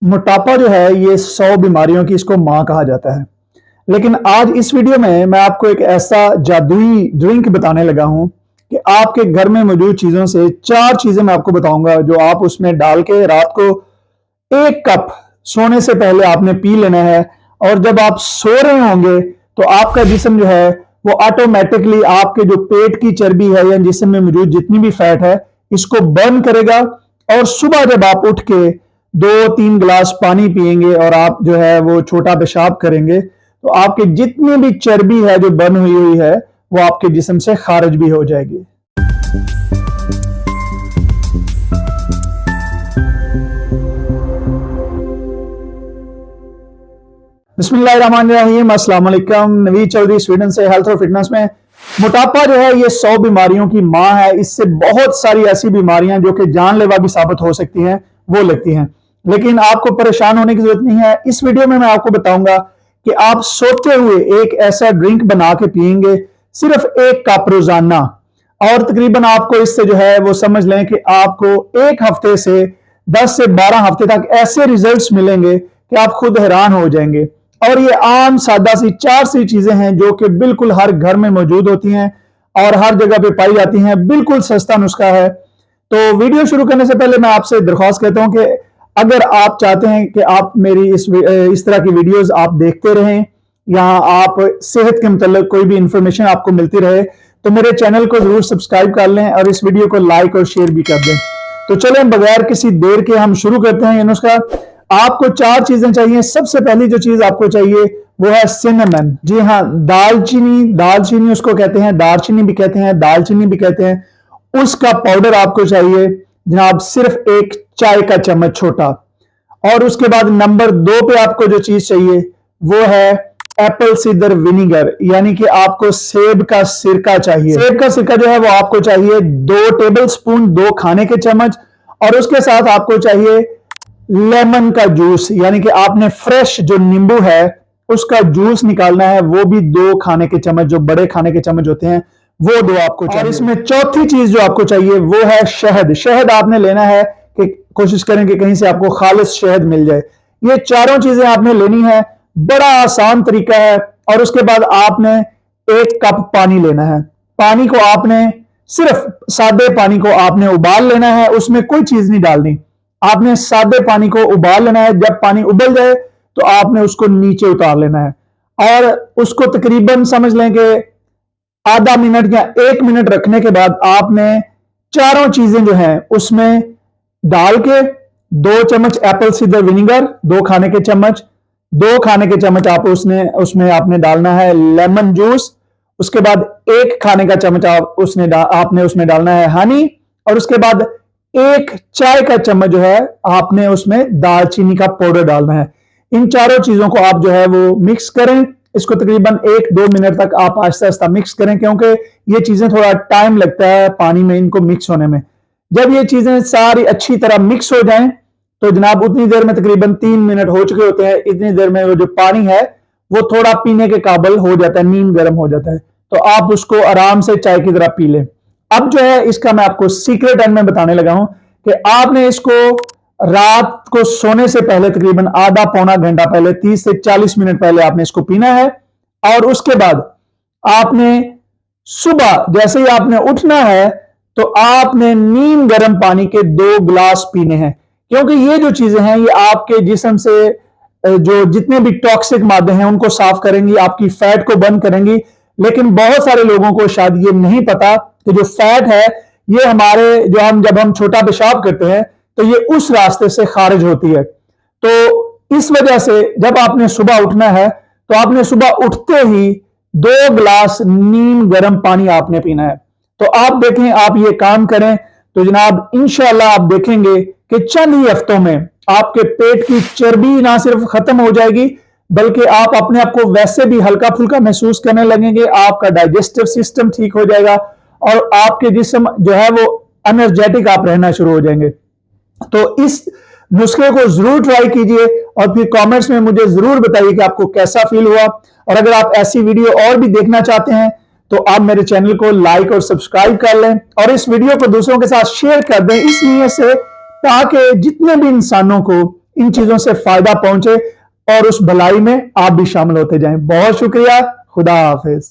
मोटापा जो है ये 100 बीमारियों की इसको माँ कहा जाता है। लेकिन आज इस वीडियो में मैं आपको एक ऐसा जादुई ड्रिंक बताने लगा हूं कि आपके घर में मौजूद चीजों से 4 चीजें मैं आपको बताऊंगा जो आप उसमें डाल के रात को 1 कप सोने से पहले आपने पी लेना है। और जब आप सो रहे होंगे तो आपका जिस्म जो है वो ऑटोमेटिकली आपके जो पेट की चर्बी है या जिस्म में मौजूद जितनी भी फैट है इसको बर्न करेगा। और सुबह जब आप उठ के 2-3 गिलास पानी पिएंगे और आप जो है वो छोटा पेशाब करेंगे तो आपके जितनी भी चर्बी है जो बर्न हुई है वो आपके जिस्म से खारिज भी हो जाएगी। बिस्मिल्लाहिर्रहमानिर्रहीम, अस्सलाम वालेकुम। नवीद चौधरी स्वीडन से हेल्थ और फिटनेस में। मोटापा जो है ये 100 बीमारियों की माँ है। इससे बहुत सारी ऐसी बीमारियां जो कि जानलेवा भी साबित हो सकती हैं वो लगती हैं, लेकिन आपको परेशान होने की जरूरत नहीं है। इस वीडियो में मैं आपको बताऊंगा कि आप सोते हुए एक ऐसा ड्रिंक बना के पिएंगे सिर्फ 1 कप रोजाना, और तकरीबन आपको इससे जो है वो समझ लें कि आपको 1 हफ्ते से 10 से 12 हफ्ते तक ऐसे रिजल्ट्स मिलेंगे कि आप खुद हैरान हो जाएंगे। और ये आम सादा सी 4 सी चीजें हैं जो कि बिल्कुल हर घर में मौजूद होती हैं और हर जगह पे पाई जाती हैं। बिल्कुल सस्ता नुस्खा है। तो वीडियो शुरू करने से पहले मैं आपसे दरख्वास्त करता हूं कि अगर आप चाहते हैं कि आप मेरी इस तरह की वीडियोस आप देखते रहें या आप सेहत के मतलब कोई भी इंफॉर्मेशन आपको मिलती रहे तो मेरे चैनल को जरूर सब्सक्राइब कर लें और इस वीडियो को लाइक और शेयर भी कर दें। तो चलें बगैर किसी देर के हम शुरू करते हैं। ये नुस्खा आपको 4 चीजें चाहिए। सबसे पहली जो चीज आपको चाहिए वो है सिनेमन। जी हाँ, दालचीनी उसको कहते हैं, दालचीनी भी कहते हैं, दालचीनी भी कहते हैं। उसका पाउडर आपको चाहिए जनाब, सिर्फ 1 चाय का चम्मच छोटा। और उसके बाद नंबर 2 पे आपको जो चीज चाहिए वो है एप्पल सीडर विनीगर, यानी कि आपको सेब का सिरका चाहिए। सेब का सिरका जो है वो आपको चाहिए 2 टेबल स्पून, 2 खाने के चम्मच। और उसके साथ आपको चाहिए लेमन का जूस, यानी कि आपने फ्रेश जो नींबू है उसका जूस निकालना है, वो भी 2 खाने के चम्मच, जो बड़े खाने के चम्मच होते हैं वो 2 आपको चाहिए। और इसमें चौथी चीज जो आपको चाहिए वो है शहद। शहद आपने लेना है कि कोशिश करें कि कहीं से आपको खालिस शहद मिल जाए। ये चारों चीजें आपने लेनी है। बड़ा आसान तरीका है। और उसके बाद आपने 1 कप पानी लेना है। पानी को आपने सिर्फ सादे पानी को आपने उबाल लेना है, उसमें कोई चीज नहीं डालनी। आपने सादे पानी को उबाल लेना है। जब पानी उबल जाए तो आपने उसको नीचे उतार लेना है और उसको तकरीबन समझ लें कि आधा मिनट या 1 मिनट रखने के बाद आपने चारों चीजें जो हैं उसमें डाल के 2 चम्मच एप्पल सीडर विनीगर, 2 खाने के चम्मच, 2 खाने के चम्मच आप उसमें आपने डालना है लेमन जूस। उसके बाद 1 खाने का चम्मच आपने उसमें डालना है हनी। और उसके बाद 1 चाय का चम्मच जो है आपने उसमें दालचीनी का पाउडर डालना है। इन चारों चीजों को आप जो है वो मिक्स करें। इसको तकरीबन 1-2 मिनट तक आप आहिस्ता आहिस्ता मिक्स करें, क्योंकि ये चीजें थोड़ा टाइम लगता है पानी में इनको मिक्स होने में। जब ये चीजें सारी अच्छी तरह मिक्स हो जाएं तो जनाब उतनी देर में, तकरीबन 3 मिनट हो चुके होते हैं, इतनी देर में वो जो पानी है वो थोड़ा पीने के काबिल हो जाता है, नीम गर्म हो जाता है। तो आप उसको आराम से चाय की तरह पी लें। अब जो है इसका मैं आपको सीक्रेट एंड में बताने लगा हूं कि आपने इसको रात को सोने से पहले तकरीबन आधा पौना घंटा पहले, 30 से 40 मिनट पहले आपने इसको पीना है। और उसके बाद आपने सुबह जैसे ही आपने उठना है तो आपने नीम गर्म पानी के 2 गिलास पीने हैं, क्योंकि ये जो चीजें हैं ये आपके जिस्म से जो जितने भी टॉक्सिक मादे हैं उनको साफ करेंगी, आपकी फैट को बंद करेंगी। लेकिन बहुत सारे लोगों को शायद ये नहीं पता कि जो फैट है ये हमारे जब हम छोटा पेशाब करते हैं तो ये उस रास्ते से खारिज होती है। तो इस वजह से जब आपने सुबह उठना है तो आपने सुबह उठते ही 2 गिलास नीम गर्म पानी आपने पीना है। तो आप देखें, आप ये काम करें तो जनाब इंशाल्लाह आप देखेंगे कि चंद ही हफ्तों में आपके पेट की चर्बी ना सिर्फ खत्म हो जाएगी बल्कि आप अपने आप को वैसे भी हल्का फुल्का महसूस करने लगेंगे। आपका डाइजेस्टिव सिस्टम ठीक हो जाएगा और आपके जिस्म जो है वो एनर्जेटिक आप रहना शुरू हो जाएंगे। तो इस नुस्खे को जरूर ट्राई कीजिए और फिर कमेंट्स में मुझे जरूर बताइए कि आपको कैसा फील हुआ। और अगर आप ऐसी वीडियो और भी देखना चाहते हैं तो आप मेरे चैनल को लाइक और सब्सक्राइब कर लें और इस वीडियो को दूसरों के साथ शेयर कर दें, इसलिए से ताकि जितने भी इंसानों को इन चीजों से फायदा पहुंचे और उस भलाई में आप भी शामिल होते जाएं। बहुत शुक्रिया। खुदा हाफिज।